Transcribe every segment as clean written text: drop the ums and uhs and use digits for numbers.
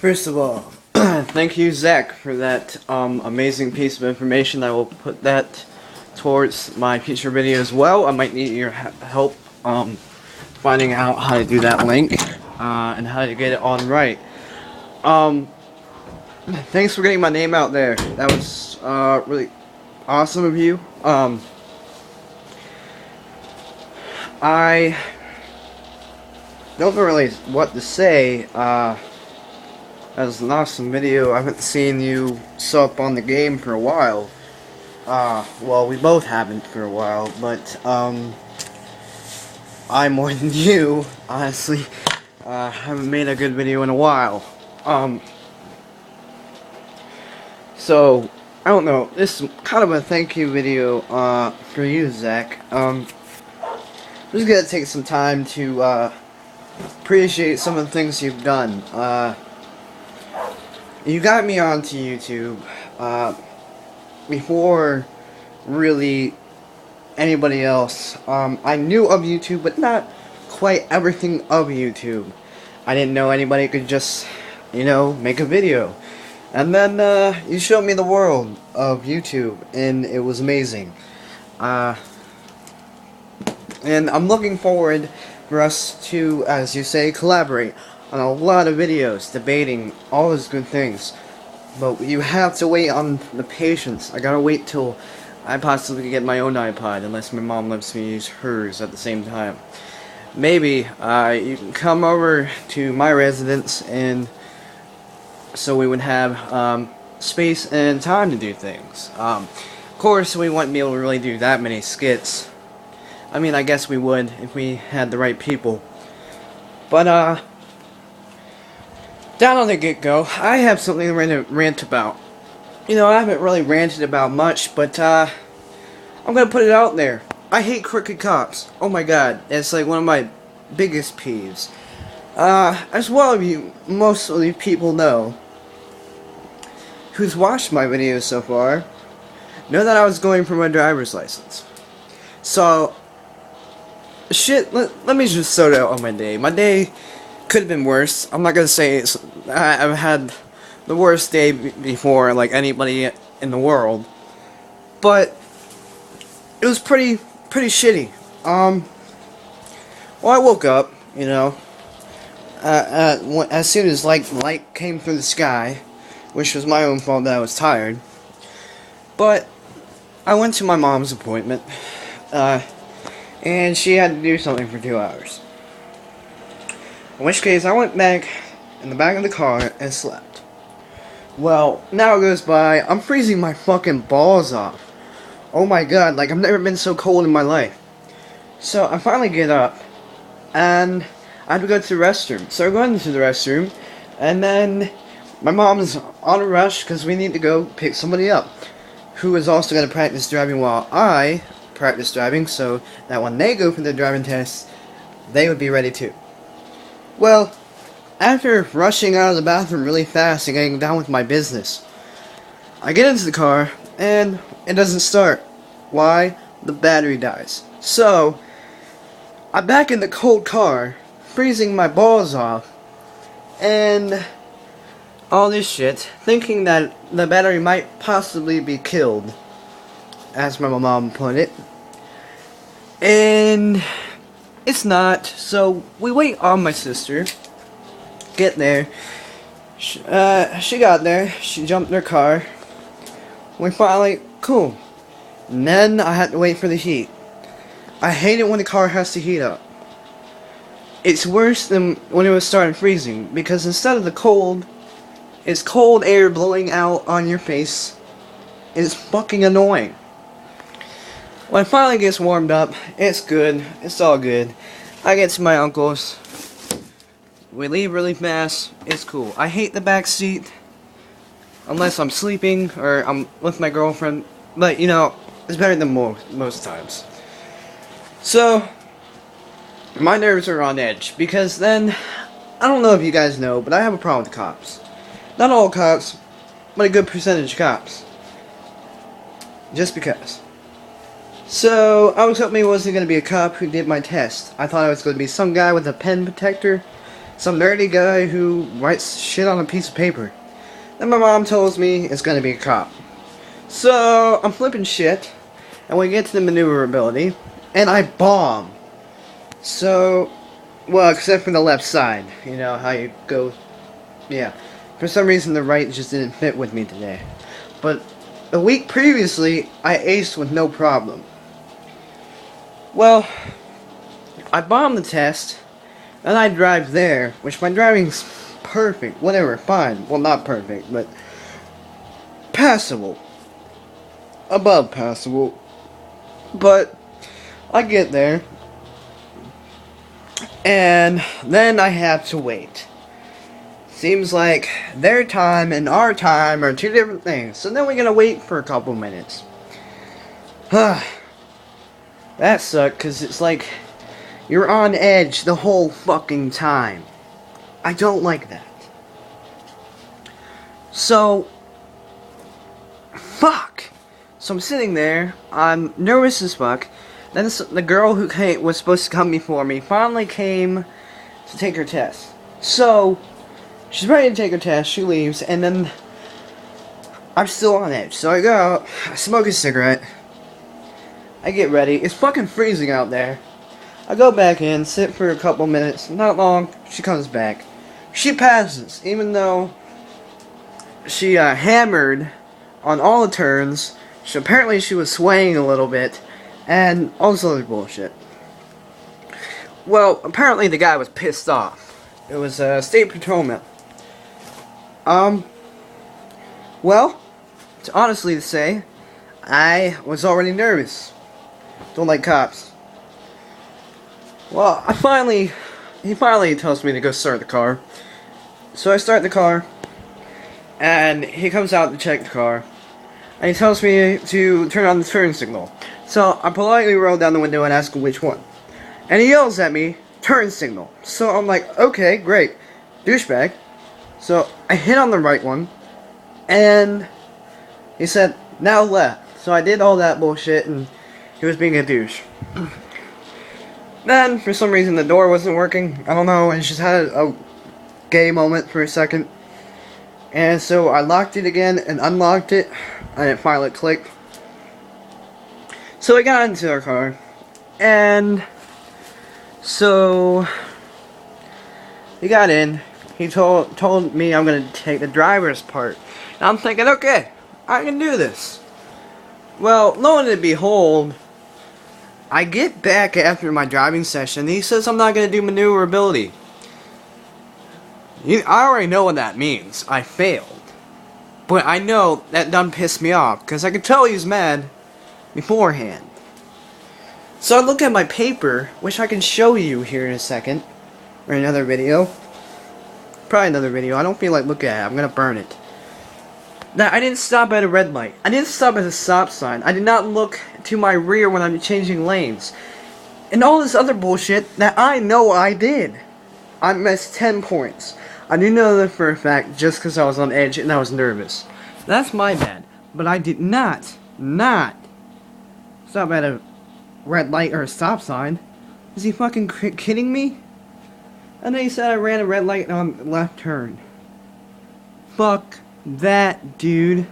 First of all, thank you, Zach, for that amazing piece of information. I will put that towards my future video as well. I might need your help finding out how to do that link and how to get it on right. Thanks for getting my name out there. That was really awesome of you. I don't know really what to say. That was an awesome video. I haven't seen you sup on the game for a while. Well, we both haven't for a while, but I more than you, honestly, haven't made a good video in a while. So, I don't know, this is kind of a thank you video, for you, Zach. I'm just gonna take some time to, appreciate some of the things you've done. You got me onto YouTube, before really anybody else. I knew of YouTube, but not quite everything of YouTube. I didn't know anybody could just, make a video. And then, you showed me the world of YouTube, and it was amazing. And I'm looking forward for us to, as you say, collaborate on a lot of videos, debating all those good things. But you have to wait on the patience. I gotta wait till I possibly get my own iPod, unless my mom lets me use hers at the same time. Maybe, you can come over to my residence, and so we would have, space and time to do things. Of course, we wouldn't be able to really do that many skits. I mean, I guess we would, if we had the right people. But, down on the get-go, I have something to rant about. I haven't really ranted about much, but, I'm gonna put it out there. I hate crooked cops. Oh my god, it's like one of my biggest peeves. As well as most of you people know, who's watched my videos so far, know that I was going for my driver's license. So, let me just sort out on my day. My day could have been worse. I'm not gonna say I've had the worst day before, like anybody in the world, but it was pretty shitty. Well, I woke up, as soon as light came through the sky, which was my own fault that I was tired. But I went to my mom's appointment, and she had to do something for 2 hours. In which case, I went back in the back of the car and slept. Well, now it goes by, I'm freezing my fucking balls off. Oh my god, like I've never been so cold in my life. So I finally get up, and I had to go to the restroom. So I go into the restroom, and then my mom's on a rush because we need to go pick somebody up who is also going to practice driving while I practice driving, so that when they go for the driving test, they would be ready too. Well, after rushing out of the bathroom really fast and getting down with my business, I get into the car, and it doesn't start. Why? The battery dies. So, I'm back in the cold car, freezing my balls off, and all this shit, thinking that the battery might possibly be killed, as my mom put it. And it's not, so we wait on my sister. Get there. She got there. She jumped in her car. We finally, cool. And then I had to wait for the heat. I hate it when the car has to heat up. It's worse than when it was starting freezing, because instead of the cold, it's cold air blowing out on your face. It's fucking annoying. When it finally gets warmed up, it's good. It's all good. I get to my uncle's. We leave really fast. It's cool. I hate the back seat, unless I'm sleeping or I'm with my girlfriend. But it's better than most times. So my nerves are on edge because then I don't know if you guys know, but I have a problem with cops. Not all cops, but a good percentage of cops. Just because. So, I was hoping it wasn't going to be a cop who did my test. I thought it was going to be some guy with a pen protector some nerdy guy who writes shit on a piece of paper. Then my mom tells me it's gonna be a cop. So I'm flipping shit, and we get to the maneuverability, and I bomb. So, well, except for the left side. You know how you go. Yeah. For some reason, the right just didn't fit with me today. But a week previously, I aced with no problem. Well, I bombed the test, and I drive there, which my driving's perfect, whatever, fine. Well, not perfect, but passable. Above passable. But I get there, and then I have to wait. Seems like their time and our time are two different things. So then we're gonna wait for a couple minutes. That sucked, because it's like you're on edge the whole fucking time. I don't like that. So, fuck. So I'm sitting there, I'm nervous as fuck. Then the girl who was supposed to come before me finally came to take her test. So, she's ready to take her test, she leaves, and then I'm still on edge. So I go out, I smoke a cigarette, I get ready, it's fucking freezing out there. I go back in, sit for a couple minutes, not long, she comes back. She passes, even though she hammered on all the turns. Apparently she was swaying a little bit, and all this other bullshit. Well, apparently the guy was pissed off. It was a state patrolman. Well, honestly to say, I was already nervous. Don't like cops. Well, he finally tells me to go start the car. So I start the car, and he comes out to check the car, and he tells me to turn on the turn signal. So I politely roll down the window and ask him which one. And he yells at me, turn signal. So I'm like, okay, great, douchebag. So I hit on the right one, and he said, now left. So I did all that bullshit, and he was being a douche. Then, for some reason, the door wasn't working. I don't know, and just had a gay moment for a second. And so I locked it again and unlocked it, and it finally clicked. So I got into our car, and so he got in. He told me I'm gonna take the driver's part. And I'm thinking, okay, I can do this. Well, lo and behold, I get back after my driving session, and he says I'm not gonna do maneuverability. I already know what that means. I failed. But I know that done pissed me off, because I could tell he was mad beforehand. So I look at my paper, which I can show you here in a second, or another video. Probably another video. I don't feel like looking at it. I'm gonna burn it. Now, I didn't stop at a red light. I didn't stop at a stop sign. I did not look to my rear when I'm changing lanes. And all this other bullshit that I know I did. I missed 10 points. I do know that for a fact just because I was on edge and I was nervous. That's my bad. But I did not stop at a red light or a stop sign. Is he fucking kidding me? And then he said I ran a red light on left turn. Fuck that, dude.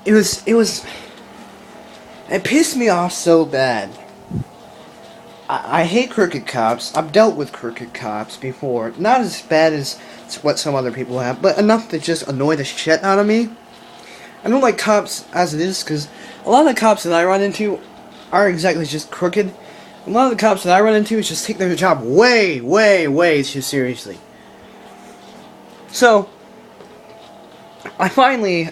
It pissed me off so bad. I hate crooked cops. I've dealt with crooked cops before. Not as bad as what some other people have, but enough to just annoy the shit out of me. I don't like cops as it is, because a lot of the cops that I run into aren't exactly just crooked. A lot of the cops that I run into just take their job way, way, way too seriously. So, I finally,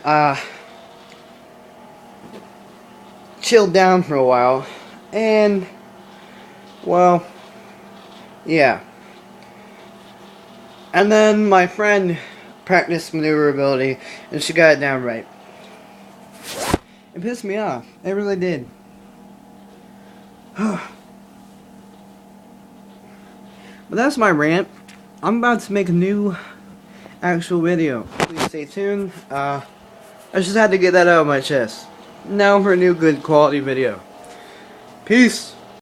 chilled down for a while, and, well, yeah. And then my friend practiced maneuverability, and she got it down right. It pissed me off. It really did. But that's my rant. I'm about to make a new actual video. Please stay tuned. I just had to get that out of my chest. Now for a new good quality video. Peace.